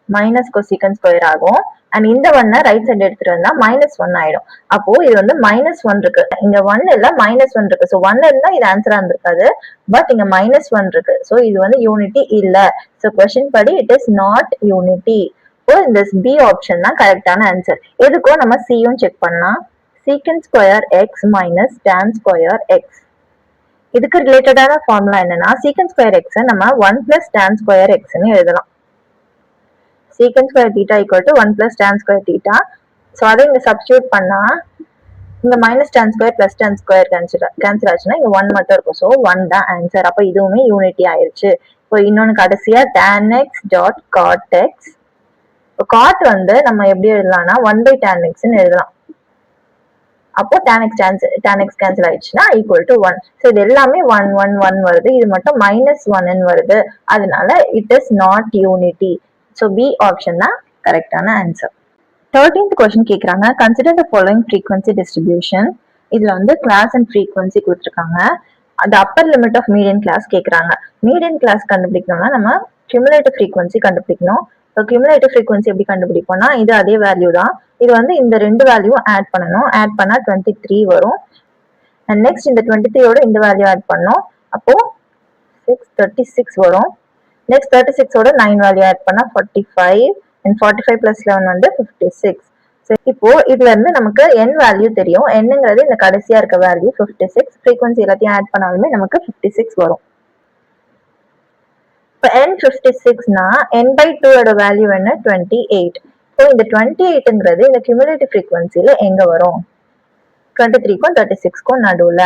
minus cosecant square ஆகும். அண்ட் இந்த ஒன்னை ரைட் சைடு எடுத்துட்டு வந்தா -1 ஆயிடும். அப்போ இது வந்து -1 இருக்கு, இங்க 1 இல்ல -1 இருக்கு. ஸோ 1 இருந்தா இது ஆன்சரா இருந்திருக்காது. பட் இங்க -1 இருக்கு. ஸோ இது வந்து யூனிட்டி இல்ல. ஸோ கொஸ்டின் படி இட் இஸ் நாட் யூனிட்டி. இப்போ இந்த பி ஆப்ஷன் தான் கரெக்டான ஆன்சர். எதுக்கோ நம்ம சியும் செக் பண்ணலாம். Secant square X minus Don square X. இதுக்கு ரிலேட்டடான ஃபார்முலா என்னன்னா சீக்கண்ட் ஸ்கொயர் எக்ஸ் நம்ம 1 பிளஸ் டான் ஸ்கொயர் எக்ஸ்ன்னு எழுதலாம். secant square theta equal to 1 plus tan square theta. So அதை இங்க சப்ஸ்டியூட் பண்ணா இந்த minus tan square plus tan square cancel ஆச்சுன்னா இங்க 1 மட்டும் இருக்கும். ஸோ 1 தான் ஆன்சர். அப்போ இதுவுமே யூனிட்டி ஆயிருச்சு. இப்போ இன்னொன்னு கடைசியா tan x dot cot x. இப்போ cot வந்து நம்ம எப்படி எழுதலாம்னா 1 by tan x ன்னு எழுதலாம். அப்போ tan x கேன்சல் ஆயிடுச்சுன்னா ஈக்குவல் டு 1. ஸோ இது எல்லாமே 1 1 1 வருது. இது மட்டும் -1 வருது. அதனால it is not unity. So B option தான் கரெக்டான ஆன்சர். 13th கொஸ்டின் கேட்குறாங்க. Consider the following frequency distribution. இதுல வந்து கிளாஸ் அண்ட் ஃப்ரீக்வன்சி கொடுத்துருக்காங்க. அது upper limit of median class கேட்குறாங்க. மீடியன் கிளாஸ் கண்டுபிடிக்கணும்னா நம்ம கியூமுலேட்டிவ் ஃப்ரீக்வன்சி கண்டுபிடிக்கணும். ஸோ கியூமுலேட்டிவ் ஃப்ரீக்வன்சி எப்படி கண்டுபிடிப்போம்னா இது அதே வேல்யூ தான். இது வந்து இந்த ரெண்டு வேல்யூ ஆட் பண்ணணும். ஆட் பண்ணா 23 வரும். அண்ட் நெக்ஸ்ட் இந்த 23யோட இந்த வேல்யூ ஆட் பண்ணோம். அப்போ 636 வரும். நெக்ஸ்ட் 36 ஓட 9 வேல்யூ ஆட் பண்ணா 45 and 45 plus 11 வந்து 56. ஸோ இப்போ இதுல இருந்து நமக்கு n வேல்யூ தெரியும். என்னங்கிறது இந்த கடைசியா இருக்க வேல்யூ 56. ஃப்ரீக்வன்சி எல்லாத்தையும் ஆட் பண்ணாலுமே நமக்கு 56 வரும். இப்போ n 56னா n by 2 ஓட வேல்யூ என்ன 28. ஸோ இந்த 28ங்கிறது இந்த கியூமுலேட்டிவ் ஃப்ரீக்வன்சில எங்க வரும்? 23க்கும் 36க்கும் நடுவுல.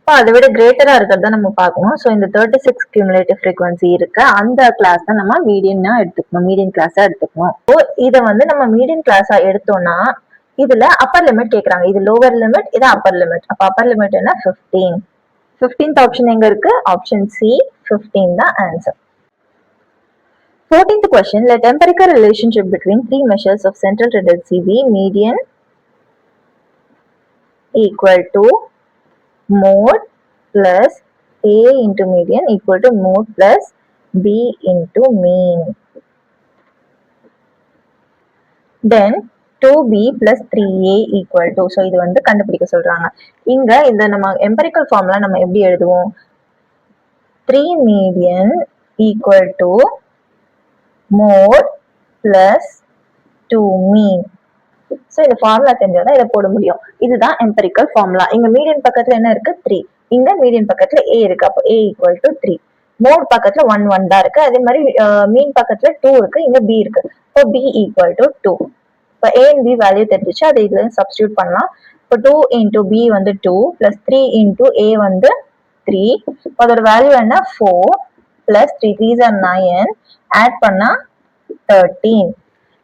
அதை விட கிரேட்டரா இருக்கிறத நம்ம பார்க்கணும். ஸோ இந்த 36 கியூமுலேட்டிவ் ஃப்ரீக்வன்சி இருக்கு அந்த கிளாஸ் தான் நம்ம மீடியனா எடுத்துக்கணும், மீடியன் கிளாஸா எடுத்துக்கணும். ஸோ இதை வந்து நம்ம மீடியன் கிளாஸா எடுத்தோம்னா இதுல அப்பர் லிமிட் கேட்கறாங்க. இது லோவர் லிமிட், இது அப்பர் லிமிட். அப்ப அப்பர் லிமிட் என்ன 15. 15th ஆப்ஷன் எங்க இருக்கு? ஆப்ஷன் சி 15 தான் answer. 14th question, let empirical relationship between three measures of central tendency be median equal to mode plus A into median equal to mode plus B into mean. Then 2B plus 3A equal to. So இது வந்து கண்டுபிடிக்க சொல்றாங்க. இங்க இந்த நம்ம empirical formula நம்ம எப்படி எழுதுவோம்? 3 median equal to mode plus 2 mean. So இந்த ஃபார்முலா தெரிஞ்சாதான் இதை போட முடியும். இதுதான் எம்பெரிக்கல் ஃபார்முலா. இங்க மீடியன் பக்கத்துல என்ன இருக்கு 3, இங்க மீடியன் பக்கத்துல a இருக்கு. அப்போ a ஈக்குவல் டு 3. மோட் பக்கத்துல 1 1 தான் இருக்கு. அதே மாதிரி மீன் பக்கத்துல 2 இருக்கு, இங்க b இருக்கு. இப்போ b ஈக்குவல் டு 2. இப்போ a and b வேல்யூ தெரிஞ்சிச்சு, அதை இதுல சப்ஸ்டியூட் பண்ணலாம். இப்போ 2 இன்டூ b வந்து 2 பிளஸ் 3 இன்டூ a வந்து 3. அதோட வேல்யூ என்ன 4 பிளஸ் 3 3s are 9 ஆட் பண்ணா 13.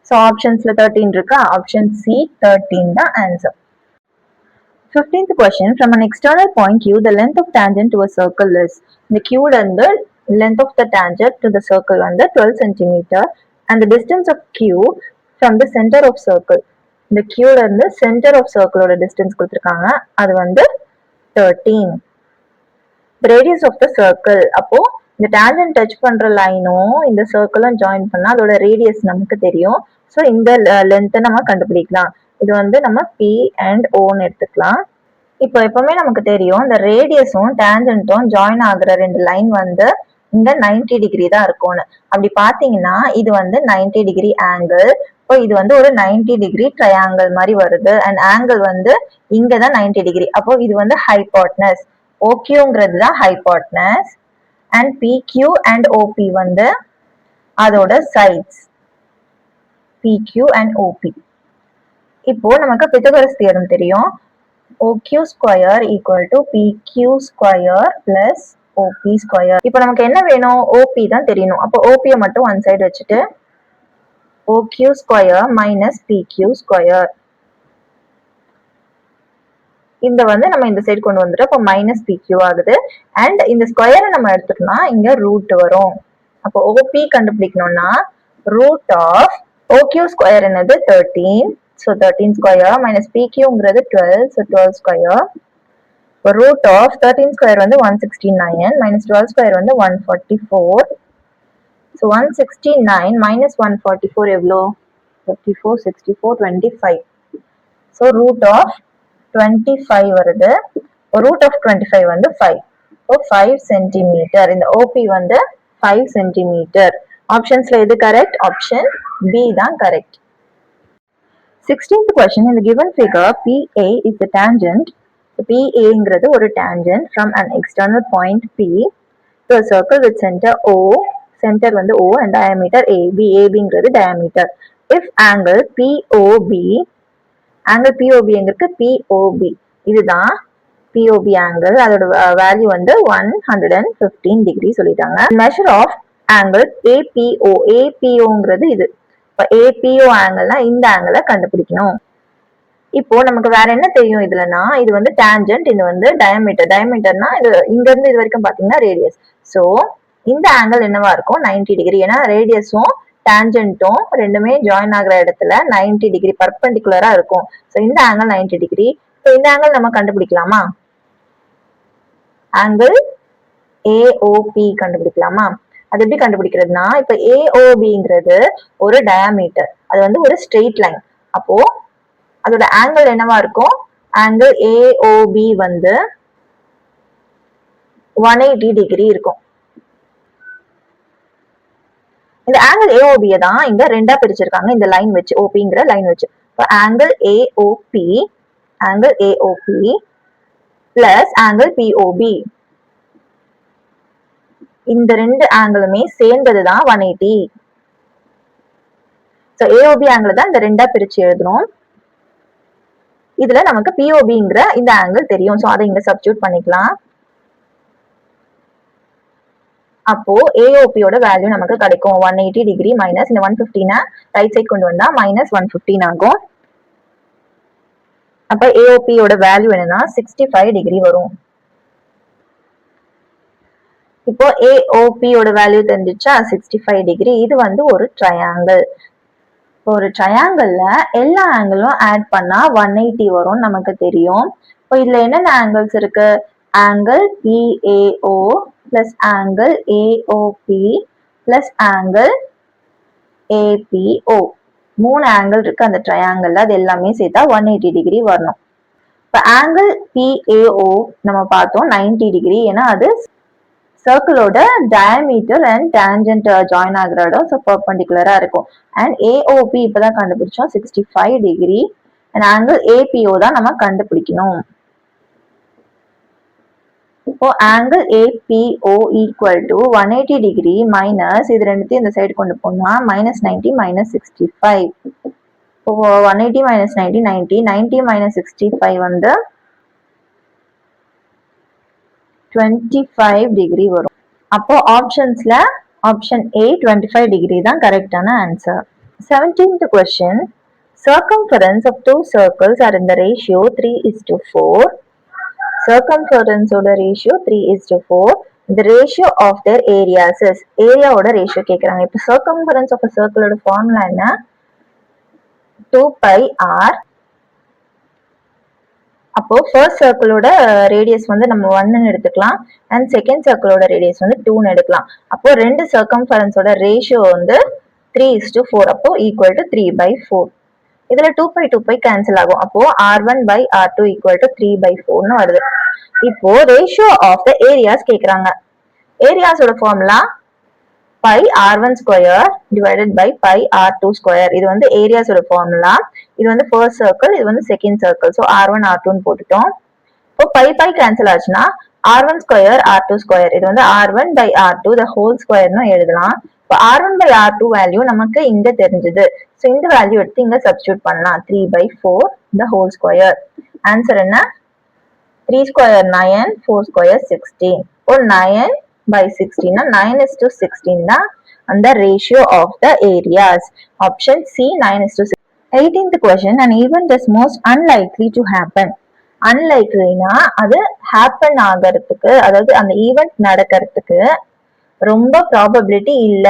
So optionsல 13 இருக்கா? Option C 13 தான் answer. 15th question, from an external point Q, the length of tangent to a circle is. The Q வந்து length of the tangent to the circle வந்து 12 cm and the distance of Q from the center of circle. இந்த Q ல இருந்து center of circle ஓட distance கொடுத்திருக்காங்க. அது வந்து 13. The radius of the circle. அப்போ இந்த டேஞ்சன்ட் டச் பண்ற லைனும் இந்த சர்க்கிளும் ஜாயின் பண்ணா அதோட ரேடியஸ் நமக்கு தெரியும். ஸோ இந்த லென்த்தை நம்ம கண்டுபிடிக்கலாம். இது வந்து நம்ம பி அண்ட் ஓன்னு எடுத்துக்கலாம். இப்போ எப்பவுமே நமக்கு தெரியும் இந்த ரேடியஸும் டேஞ்சன்ட்டும் ஜாயின் ஆகுற ரெண்டு லைன் வந்து இங்க 90 டிகிரி தான் இருக்கும்னு. அப்படி பாத்தீங்கன்னா இது வந்து 90 டிகிரி ஆங்கிள். இப்போ இது வந்து ஒரு 90 டிகிரி ட்ரையாங்கிள் மாதிரி வருது. அண்ட் ஆங்கிள் வந்து இங்கதான் 90 டிகிரி. அப்போ இது வந்து ஹைபாட்னஸ். ஓக்யூங்கிறது தான் hypotenuse. And PQ and OP வந்து அதோட சைட்ஸ். PQ and OP. இப்போ நமக்கு பித்தகோரஸ் தியரம் தெரியும். OQ square equal to PQ square plus OP square. இப்போ நமக்கு என்ன வேணும்? OP தான் தெரியணும். அப்போ OP மட்டும் ஒன் சைடு வச்சுட்டு OQ square minus PQ square. இந்த வந்து நம்ம இந்த சைடு கொண்டு வந்துட்டு அப்போ மைனஸ் PQ ஆகுது. அண்ட் இந்த ஸ்கொயரை நம்ம எடுத்துட்டோம்னா இங்க ரூட் வரும். அப்போ OP கண்டுபிடிக்கணும்னா ரூட் ஆஃப் OQ ஸ்கொயர் என்னது 13. So 13 square minus PQங்கிறது 12. So 12 square. Root of 13 square வந்து 169 minus 12 square வந்து 144. So 169 minus 144 எவ்வளோ? 54, 64, 25. So root of 25 வருது. Root of 25 வந்து 5. So 5 centimeter. இந்த OP வந்து 5 centimeter. Optionsல எது correct? Option B தான் correct. 16th question, in the given figure, PA is the tangent. PA ஒரு tangent from an external point P to a circle with center O. Center வந்து O and diameter AB. ABங்கிறது diameter. If angle POB, angle POB எங்களுக்கு POB. இதுதான் POB angle. அதோட value வந்து 115 degree சொல்லிட்டாங்க. Measure of angle APO. APOங்கிறது இது. இப்போ ABO ஆங்கிள்னா இந்த ஆங்கிளை கண்டுபிடிக்கணும். இப்போ நமக்கு வேற என்ன தெரியும் இதுலனா, இது வந்து டான்ஜென்ட், இது வந்து டயமீட்டர். டயமீட்டர்னா இது இங்க இருந்து இது வரைக்கும் பாத்தீங்கன்னா ரேடியஸ். சோ இந்த ஆங்கிள் என்னவா இருக்கும்? 90 டிகிரி. ஏன்னா ரேடியஸும் டான்ஜென்ட்டும் ரெண்டுமே ஜாயின் ஆகிற இடத்துல 90 டிகிரி பர்பெண்டிகுலரா இருக்கும். சோ இந்த ஆங்கிள் 90 டிகிரி. ஸோ இந்த ஆங்கிள் நம்ம கண்டுபிடிக்கலாமா? Angle AOB கண்டுபிடிக்கலாமா? அது எப்படி கண்டுபிடிக்கிறதுனா, இப்ப ஏஓபிங்கிறது ஒரு டயாமீட்டர், அது வந்து ஒரு ஸ்ட்ரெயிட் லைன். அப்போ அதோட ஆங்கிள் என்னவா இருக்கும்? ஆங்கிள் ஏஓபி வந்து 180 டிகிரி இருக்கும். இந்த ஆங்கிள் ஏஓபியை தான் இங்க ரெண்டா பிரிச்சிருக்காங்க இந்த லைன் வச்சு, ஓபிங்கிற லைன் வச்சு. Angle AOB, angle AOB plus angle BOP, இந்த ரெண்டு ஆங்கிளுமே சேர்ந்ததுதான் 180. சோ ஏஓபி ஆங்கிள் தான் இந்த ரெண்டா பிரிச்சு எழுதணும். இதுல நமக்கு பிஓபிங்கிற இந்த ஆங்கிள் தெரியும். சோ அதை இங்க சப்ஸ்டிட்யூட் பண்ணிக்கலாம். அப்போ ஏஓபியோட வேல்யூ நமக்கு கிடைக்கும் 180 டிகிரி மைனஸ் இந்த 115 ரைட் சைட் கொண்டு வந்தா மைனஸ் 115 ஆகும். அப்ப ஏஓபியோட வேல்யூ என்னன்னா 65 டிகிரி வரும். இப்போ ஏஓபியோட வேல்யூ தெரிஞ்சிச்சா 65 டிகிரி. இது வந்து ஒரு ட்ரையாங்கிள். ஒரு ட்ரையாங்கிள்ல எல்லா ஆங்கிளும் ஆட் பண்ணா 180 வரும் நமக்கு தெரியும். இப்போ இதுல என்னென்ன ஆங்கிள்ஸ் இருக்கு? Angle PAO plus angle AOB plus angle ABO, 3 angle இருக்கு அந்த ட்ரையாங்கிள்ல. அது எல்லாமே சேர்த்தா 180 டிகிரி வரணும். இப்போ ஆங்கிள் பிஏஓ நம்ம பார்த்தோம் 90 டிகிரி. ஏன்னா அது சர்க்கிளோட டயமீட்டர் அண்ட் டான்ஜென்ட் ஜாயின் ஆகிற இடம். ஸோ பர்பெண்டிகுலரா இருக்கும். அண்ட் ஏஓபி இப்பதான் கண்டுபிடிச்சோம் 65 டிகிரி. அண்ட் ஆங்கிள் ஏபிஓ தான் நம்ம கண்டுபிடிக்கணும். இப்போ angle ABO equal to 180 degree minus இது ரெண்டுத்தையும் இந்த சைடு கொண்டு போனா மைனஸ் 90 மைனஸ் 65. இப்போ 180 மைனஸ் 90 90, 90 மைனஸ் 65 வந்து 25 டிகிரி வரும். அப்போ ஆப்ஷன்ஸ்ல ஆப்ஷன் A 25 டிகிரி தான் கரெக்டான answer. 17th question, circumference of two circles are in the ratio 3:4. Circumference ஓட ratio 3:4. The ratio of their areas is, area ஓட ratio கேக்குறாங்க. இப்போ circumference of a circle ஓட formula என்ன? 2 pi r. அப்போ first சர்க்கிளோட radius வந்து நம்ம 1ன்னு எடுத்துக்கலாம். அண்ட் செகண்ட் சர்க்கிளோட ரேடியஸ் வந்து 2ன்னு எடுக்கலாம். அப்போ ரெண்டு சர்க்கம்ஃபரன்ஸோட ரேஷியோ வந்து 3:4. அப்போ ஈக்குவல் டு 3/4. இதுல 2 பை கேன்சல் ஆகும். அப்போ r1/r2 ஈக்குவல் டு 3/4ன்னு வருது. இப்போ ரேஷியோ ஆஃப் த ஏரியாஸ் கேக்குறாங்க. ஏரியாஸோட formula pi r1 square divided by pi r2 square. இது வந்து ஏரியாஸோட ஃபார்முலா. இது வந்து ஃபர்ஸ்ட் சர்க்கிள், இது வந்து second circle. So r1 r2 போட்டுட்டோம். இப்போ pi கேன்சல் ஆச்சுன்னா r1 square r2 square. இது வந்து r1 by r2 the whole squareனு எழுதலாம். இப்போ r1 by r2 வேல்யூ நமக்கு இங்க தெரிஞ்சது. ஸோ இந்த வேல்யூ எடுத்து இங்க சப்ஸ்டியூட் பண்ணலாம். 3 by 4 the whole square. Answer என்ன? 3 square 9, 4 square 16. இப்போ 9 by 16 9:16 தான் அந்த ratio of the areas. Option C 9:16. 18th question, an event is most unlikely to happen. Unlikelyனா அது happen ஆகிறதுக்கு, அதாவது அந்த ஈவெண்ட் நடக்கிறதுக்கு ரொம்ப ப்ராபபிலிட்டி இல்ல.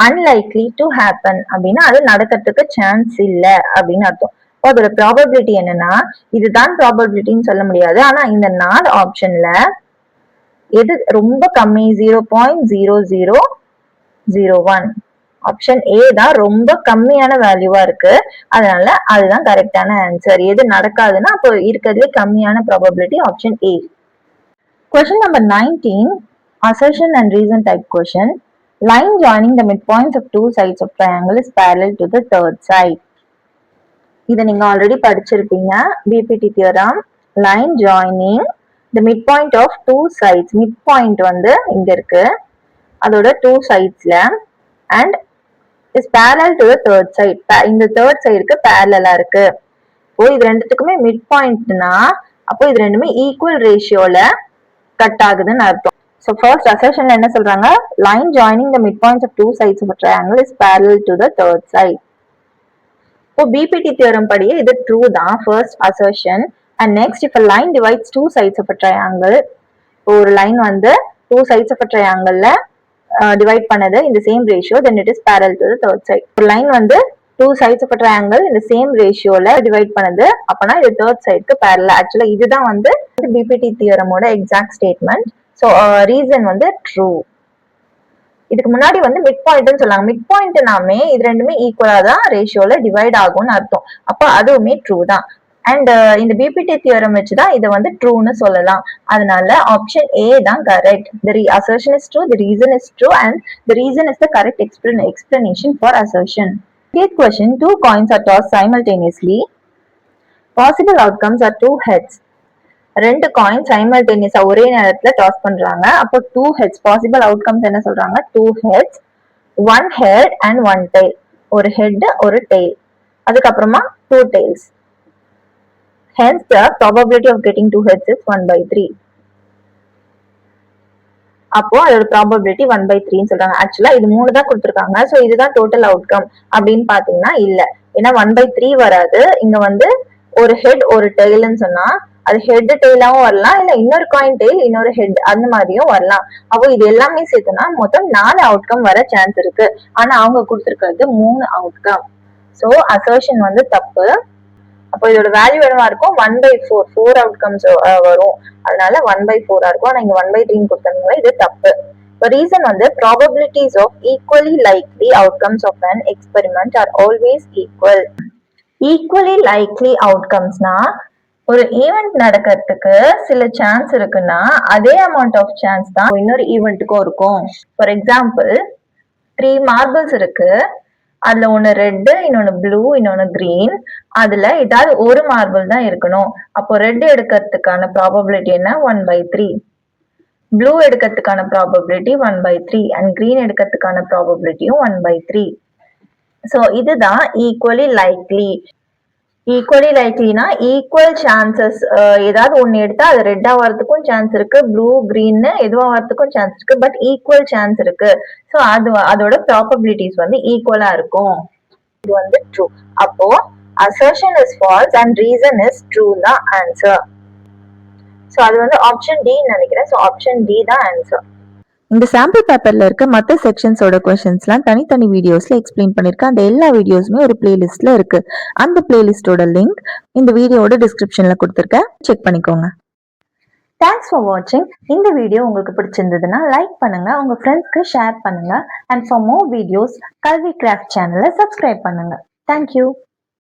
unlikely to happen அப்படின்னா அது நடக்கிறதுக்கு சான்ஸ் இல்ல அப்படின்னு அர்த்தம். அதோட ப்ராபபிலிட்டி என்னன்னா, இதுதான் ப்ராபபிலிட்டின்னு சொல்ல முடியாது. ஆனா இந்த 4 ஆப்ஷன்ல எது ரொம்ப கம்மி? 0.0001. ஆப்ஷன் ஏ தான் ரொம்ப கம்மியான வேல்யூவா இருக்கு. அதனால அதுதான் கரெக்டான ஆன்சர். எது நடக்காதுன்னா அப்போ இருக்கிறதுல கம்மியான probability option A. Question number 19, assertion and reason type question. Line joining the midpoints of two sides of triangle is parallel to the third side. இதை நீங்க ஆல்ரெடி படிச்சிருப்பீங்க. BPT theorem. Line joining the midpoint of two sides. midpoint வந்து இங்க இருக்கு, அதோட two sidesல, and is parallel to the third side. இந்த third sideக்கு parallel இருக்கு. ஓ இது ரெண்டுத்துக்குமே midpointனா அப்போ இது ரெண்டுமே ஈக்குவல் ரேஷியோல கட் ஆகுதுன்னு அர்த்தம். So first assertionல என்ன சொல்றாங்க? line joining the midpoints of two sides of a triangle is parallel to the third side. இப்போ பிபிடி தியரம் படியே இது ட்ரூ தான், first assertion. And next, if a line divides two sides of a triangle, ஒரு line வந்து two sides of a triangle divide பண்ணது இந்த same ratio, then it is parallel to the third side. ஒரு line வந்து two sides of a triangle இந்த same ரேஷியோல divide பண்ணது, அப்பனா இது தேர்ட் சைடுக்கு parallel. ஆக்சுவலா இதுதான் வந்து பிபிடி தியரமோட எக்ஸாக்ட் ஸ்டேட்மெண்ட். ஸோ ரீசன் வந்து ட்ரூ. இதுக்கு முன்னாடி வந்து மிட் பாயிண்ட்னு சொல்லாங்க. மிட் பாயிண்ட்னாமே இது ரெண்டுமே ஈக்குவலா தான் ரேஷியோல டிவைட் ஆகும்னு அர்த்தம். அப்ப அதுவுமே ட்ரூ தான். அண்ட் இந்த பிபிடி தியரம் வச்சுதான் இதை வந்து ட்ரூன்னு சொல்லலாம். அதனால ஆப்ஷன் ஏ தான் correct. The assertion is true, the reason is true, and the reason is the correct explanation for assertion. Eighth question, two coins are tossed simultaneously. Possible outcomes are two heads. ரெண்டு coin சைமல்டேனியஸா ஒரே நேரத்துல toss பண்றாங்க. அப்போ two heads. Possible outcomes என்ன சொல்றாங்க? Two heads, one head and one tail. ஒரு head ஒரு tail, அதுக்கப்புறமா two tails. Hence the probability of getting two heads is 1/3. அப்போ அதோட ப்ராபபிலிட்டி 1/3 சொல்றாங்க. ஆக்சுவலா இது 3 தான் கொடுத்துருக்காங்க. ஸோ இதுதான் டோட்டல் அவுட்கம் அப்படின்னு பாத்தீங்கன்னா இல்ல. ஏன்னா 1/3 வராது. இங்க வந்து ஒரு ஹெட் ஒரு டெய்ல்னு சொன்னா அது ஹெட் டெய்லாவும் வரலாம், இல்ல இன்னொரு காயின் டெய்ல் இன்னொரு ஹெட் அந்த மாதிரியும் வரலாம். அப்போ இது எல்லாமே சேர்த்துனா மொத்தம் 4 அவுட்கம் வர சான்ஸ் இருக்கு. ஆனா அவங்க கொடுத்துருக்கிறது 3 அவுட்கம். ஸோ அசர்ஷன் வந்து தப்பு. அப்போ இதோட வேல்யூ என்னவா இருக்கும்? 1/4. 4 அவுட்கம்ஸ் வரும். அதனால 1/4 இருக்கும். ஆனா இங்க 1/3 கொடுத்ததுனால இது தப்பு. இப்போ ரீசன் வந்து probabilities of equally likely outcomes of an experiment are always equal. equally likely outcomesனா ஒரு ஈவெண்ட் நடக்கிறதுக்கு சில சான்ஸ் இருக்குன்னா அதே அமௌண்ட் ஆஃப் சான்ஸ் தான் இன்னொரு ஈவெண்ட்டுக்கும் இருக்கும். ஃபார் எக்ஸாம்பிள் 3 மார்பிள்ஸ் இருக்கு. அதுல ஒன்னு ரெட், இன்னொன்னு ப்ளூ, இன்னொன்னு கிரீன். அதுல ஏதாவது ஒரு மார்பிள் தான் இருக்கணும். அப்போ ரெட் எடுக்கிறதுக்கான ப்ராபபிலிட்டி என்ன? 1/3. ப்ளூ எடுக்கிறதுக்கான ப்ராபபிலிட்டி 1/3 அண்ட் கிரீன் எடுக்கிறதுக்கான ப்ராபபிலிட்டியும் 1/3. ஸோ இதுதான் ஈக்குவலி லைக்லி. ஈக்குவலி லைக்லினா ஈக்குவல் சான்சஸ். ஏதாவது ஒன்னு எடுத்தா அது ரெட்டா வரதுக்கும் சான்ஸ் இருக்கு, ப்ளூ கிரீன் எதுவா வரதுக்கும் சான்ஸ் இருக்கு, பட் ஈக்குவல் சான்ஸ் இருக்கு. ஸோ அதோட ப்ராபபிலிட்டிஸ் வந்து ஈக்குவலா இருக்கும். இது வந்து ட்ரூ. அப்போ assertion is false and reason is true தான் ஆன்சர். ஸோ அது வந்து ஆப்ஷன் டி நினைக்கிறேன். ஸோ ஆப்ஷன் டி தான் ஆன்சர். இந்த சாம்பிள் பேப்பர்ல இருக்க மற்ற செக்ஷன்ஸோட கொஸ்டின்ஸ்லாம் தனித்தனி வீடியோஸ்ல எக்ஸ்பிளைன் பண்ணிருக்கேன். அந்த எல்லா வீடியோஸுமே ஒரு பிளேலிஸ்ட்ல இருக்கு. அந்த பிளேலிஸ்டோட லிங்க் இந்த வீடியோட டிஸ்கிரிப்ஷன்ல கொடுத்துருக்கேன், செக் பண்ணிக்கோங்க. தேங்க்ஸ் ஃபார் வாட்சிங். இந்த வீடியோ உங்களுக்கு பிடிச்சிருந்ததுன்னா லைக் பண்ணுங்க, உங்க ஃப்ரெண்ட்ஸ்க்கு ஷேர் பண்ணுங்க. அண்ட் ஃபார் மோர் வீடியோஸ் கல்வி கிராஃப்ட் சேனலை சப்ஸ்கிரைப் பண்ணுங்க. தேங்க்யூ.